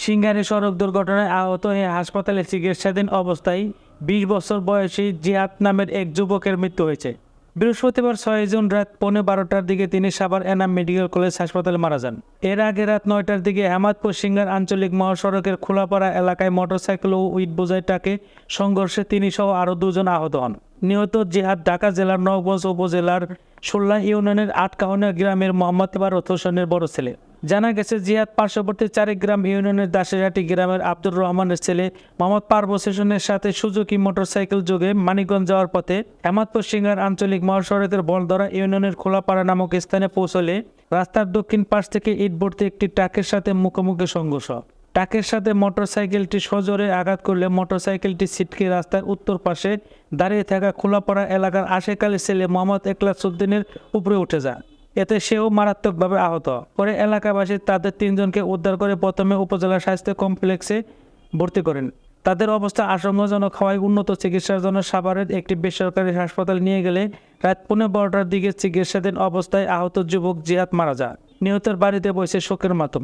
সিঙ্গারে সড়ক দুর্ঘটনায় আহত হয়ে হাসপাতালে চিকিৎসাধীন অবস্থায় ২০ বছর বয়সী জিহাদ নামের এক যুবকের মৃত্যু হয়েছে। বৃহস্পতিবার ৬ জুন রাত ১:১২টার দিকে তিনি সাভার এনাম মেডিকেল কলেজ হাসপাতালে মারা যান। এর আগে রাত ৯টার দিকে হেমাদপুর সিঙ্গার আঞ্চলিক মহাসড়কের খোলাপাড়া এলাকায় মোটরসাইকেল ও ইট বোঝাই ট্রাকে সংঘর্ষে তিনি সহ আরও ২ জন আহত হন। নিহত জিহাদ ঢাকা জেলার নওগঞ্জ উপজেলার সোল্লা ইউনিয়নের আটকাহনা গ্রামের মোহাম্মদ ইবারত হোসেনের বড় ছেলে। জানা গেছে, জিহাদ পার্শ্ববর্তী চারিগ্রাম ইউনিয়নের দাসেরহাটি গ্রামের আব্দুর রহমানের ছেলে মোহাম্মদ পারভেজ হোসেনের সাথে সুজুকি মোটরসাইকেল যোগে মানিকগঞ্জ যাওয়ার পথে হেমাদপুর সিঙ্গার আঞ্চলিক মহাসড়কের বলদরা ইউনিয়নের খোলাপাড়া নামক স্থানে পৌঁছলে রাস্তার দক্ষিণ পাশ থেকে ইট ভর্তি একটি ট্রাকের সাথে মুখোমুখি সংঘর্ষ। ট্রাকের সাথে মোটরসাইকেলটি সজোরে আঘাত করলে মোটরসাইকেলটি ছিটকে রাস্তার উত্তর পাশে দাঁড়িয়ে থাকা খোলাপাড়া এলাকার আশেক আলীর ছেলে মোহাম্মদ একলাস উদ্দিনের উপরে উঠে যায়। এতে সেও মারাত্মকভাবে আহত। পরে এলাকাবাসী তাদের ৩ জনকে উদ্ধার করে প্রথমে উপজেলা স্বাস্থ্য কমপ্লেক্সে ভর্তি করেন। তাদের অবস্থা আশঙ্কাজনক হওয়ায় উন্নত চিকিৎসার জন্য সাভারের একটি বেসরকারি হাসপাতালে নিয়ে গেলে রাত ১:১২টার দিকে চিকিৎসাধীন অবস্থায় আহত যুবক জিহাদ মারা যায়। নিহতের বাড়িতে বসে শোকের মাতম।